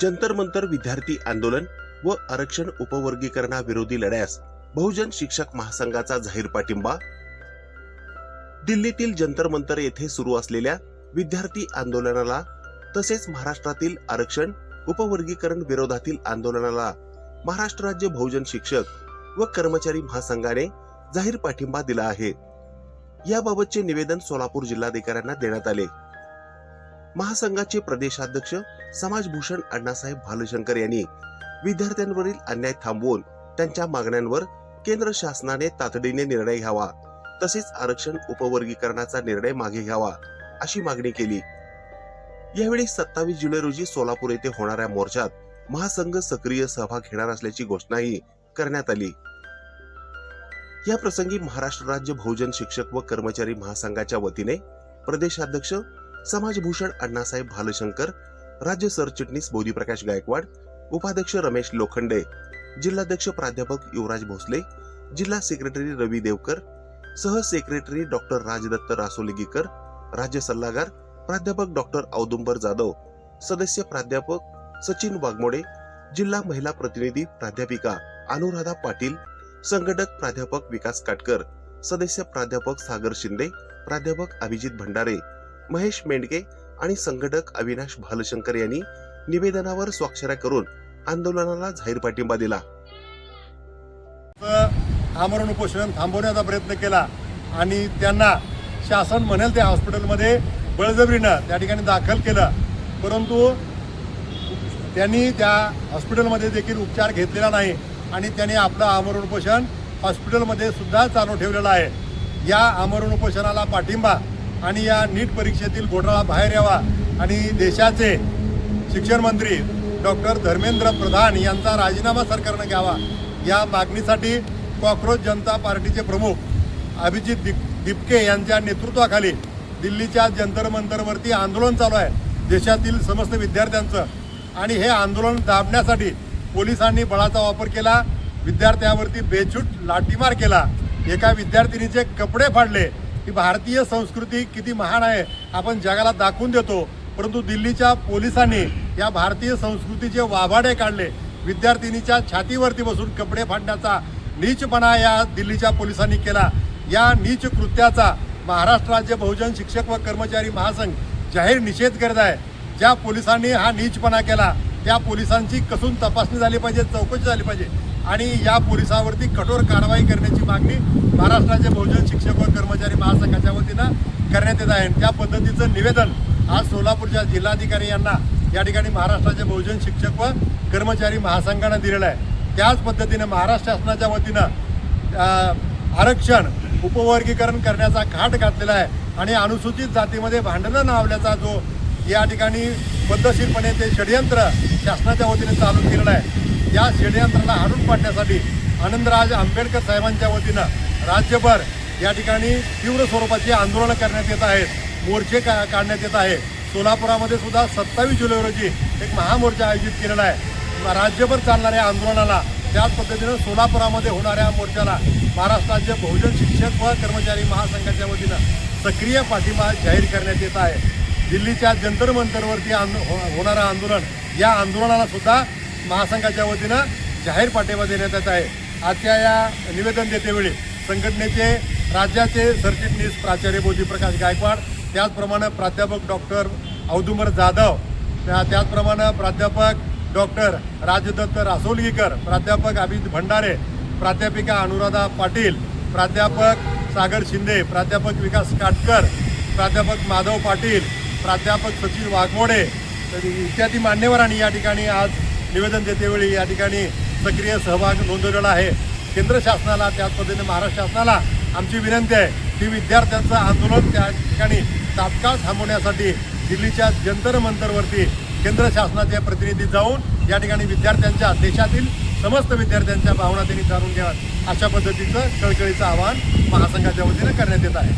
जंतर मंतर विद्यार्थी आंदोलन व आरक्षण उपवर्गीकरणाविरोधी लढ्यास बहुजन शिक्षक महासंघाचा जाहीर पाठिंबा। दिल्लीतील जंतर मंतर येथे सुरू असलेल्या विद्यार्थी आंदोलनाला तसेच महाराष्ट्रातील आरक्षण उपवर्गीकरण विरोधातील आंदोलनाला महाराष्ट्र राज्य बहुजन शिक्षक व कर्मचारी महासंघाने जाहीर पाठिंबा दिला आहे। याबाबतचे निवेदन सोलापूर जिल्हाधिकाऱ्यांना देण्यात आले। महासंघाचे प्रदेशाध्यक्ष समाजभूषण अण्णासाहेब भालशंकर यांनी विद्यार्थ्यांवरील अन्याय थांबवून त्यांच्या मागण्यांवर केंद्र शासनाने तातडीने निर्णय घ्यावा तसेच आरक्षण उपवर्गीकरणाचा निर्णय मागे घ्यावा अशी मागणी केली। यावेळी 27 जुलै रोजी सोलापूर येथे होणाऱ्या मोर्चात महासंघ सक्रिय सहभाग घेणार असल्याची घोषणाही करण्यात आली। या प्रसंगी महाराष्ट्र राज्य बहुजन शिक्षक व कर्मचारी महासंघाच्या वतीने प्रदेशाध्यक्ष समाजभूषण अण्णासाहेब भालशंकर, राज्य सरचिटणीस बोधीप्रकाश गायकवाड, उपाध्यक्ष रमेश लोखंडे, जिल्हाध्यक्ष प्राध्यापक युवराज भोसले, जिल्हा सेक्रेटरी रवी देवकर, सह सेक्रेटरी डॉक्टर राजदत्त रासोलीगीकर, राज्य सल्लागार प्राध्यापक डॉक्टर औदुंबर जाधव, सदस्य प्राध्यापक सचिन वाघमोडे, जिल्हा महिला प्रतिनिधी प्राध्यापिका अनुराधा पाटील, संघटक प्राध्यापक विकास काटकर, सदस्य प्राध्यापक सागर शिंदे, प्राध्यापक अभिजित भंडारे, महेश मेंढके आणि संघटक अविनाश भालशंकर यांनी निवेदनावर स्वाक्षऱ्या करून आंदोलनाला जाहीर पाठिंबा दिला। आमरण उपोषण थांबवण्याचा प्रयत्न केला आणि त्यांना शासन म्हणेल त्या हॉस्पिटलमध्ये बळजबरीनं त्या ठिकाणी दाखल केलं, परंतु त्यांनी त्या हॉस्पिटलमध्ये देखील उपचार घेतलेला नाही आणि त्यांनी आपलं आमरण उपोषण हॉस्पिटलमध्ये सुद्धा चालू ठेवलेलं आहे। या आमरण उपोषणाला पाठिंबा आणि या नीट परीक्षेतील घोटाळा बाहेर यावा आणि देशाचे शिक्षण मंत्री डॉक्टर धर्मेंद्र प्रधान यांचा राजीनामा सरकारनं घ्यावा या मागणीसाठी कॉक्रोच जनता पार्टीचे प्रमुख अभिजित दिपके यांच्या नेतृत्वाखाली दिल्लीच्या जंतर मंतरवरती आंदोलन चालू आहे देशातील समस्त विद्यार्थ्यांचं। आणि हे आंदोलन दाबण्यासाठी पोलिसांनी बळाचा वापर केला, विद्यार्थ्यांवरती बेछूट लाठीमार केला, एका विद्यार्थिनीचे कपडे फाडले। ही भारतीय संस्कृती किती महान आहे आपण जगाला दाखवून देतो, परंतु दिल्लीच्या पोलिसांनी या भारतीय संस्कृतीचे वाभाडे काढले। विद्यार्थिनीच्या छातीवरती बसून कपडे फाडण्याचा नीचपणा या दिल्लीच्या पोलिसांनी केला। या नीच कृत्याचा महाराष्ट्र राज्य बहुजन शिक्षक व कर्मचारी महासंघ जाहीर निषेध करत आहे। ज्या पोलिसांनी हा नीचपणा केला त्या पोलिसांची कसून तपासणी झाली पाहिजे, चौकशी झाली पाहिजे आणि या पोलिसांवरती कठोर कारवाई करण्याची मागणी महाराष्ट्राचे बहुजन शिक्षक व कर्मचारी महासंघाच्या वतीनं करण्यात येत आहे। त्या पद्धतीचं निवेदन आज सोलापूरच्या जिल्हाधिकारी यांना या ठिकाणी महाराष्ट्राचे बहुजन शिक्षक व कर्मचारी महासंघानं दिलेलं आहे। त्याच पद्धतीने महाराष्ट्र शासनाच्या वतीनं आरक्षण उपवर्गीकरण करण्याचा घाट घातलेला आहे आणि अनुसूचित जातीमध्ये भांडणं लावल्याचा जो या ठिकाणी पद्धतशीरपणे ते षडयंत्र शासनाच्या वतीने चालू केलेलं आहे। या षडयंत्राला हाणून पाडण्यासाठी आनंदराज आंबेडकर साहेबांच्या वतीनं राज्यभर या ठिकाणी तीव्र स्वरूपाची आंदोलनं करण्यात येत आहेत, मोर्चे काढण्यात येत आहे। सोलापुरामध्ये सुद्धा 27 जुलै रोजी एक महामोर्चा आयोजित केलेला आहे। राज्यभर चालणाऱ्या आंदोलनाला त्याच पद्धतीनं सोलापुरामध्ये होणाऱ्या मोर्चाला महाराष्ट्र राज्य बहुजन शिक्षक व कर्मचारी महासंघाच्या वतीनं सक्रिय पाठिंबा जाहीर करण्यात येत आहे। दिल्लीच्या जंतर मंतरवरती होणारं आंदोलन, या आंदोलनाला सुद्धा महासंघाच्या वतीनं जाहीर पाठिंबा देण्यात येत आहे। आजच्या या निवेदन देतेवेळी संघटनेचे राज्याचे सरचिटणीस प्राचार्य बोधीप्रकाश गायकवाड, त्याचप्रमाणे प्राध्यापक डॉक्टर औदुंबर जाधव, त्याचप्रमाणे प्राध्यापक डॉक्टर राजदत्त रासोलीगीकर, प्राध्यापक अभिजित भंडारे, प्राध्यापिका अनुराधा पाटील, प्राध्यापक सागर शिंदे, प्राध्यापक विकास काटकर, प्राध्यापक माधव पाटील, प्राध्यापक सचिन वाघमोडे इत्यादी मान्यवरांनी या ठिकाणी आज निवेदन देतेवेळी या ठिकाणी सक्रिय सहभाग नोंदवलेला आहे। केंद्र शासनाला त्याच पद्धतीने महाराष्ट्र शासनाला आमची विनंती आहे की विद्यार्थ्यांचं आंदोलन त्या ठिकाणी तात्काळ थांबवण्यासाठी दिल्लीच्या जंतर मंतरवरती केंद्र शासनाचे प्रतिनिधी जाऊन या ठिकाणी विद्यार्थ्यांच्या, देशातील समस्त विद्यार्थ्यांच्या भावना त्यांनी जाणून घ्याव्यात अशा पद्धतीचं कळकळीचं आवाहन महासंघाच्या वतीने करण्यात येत आहे।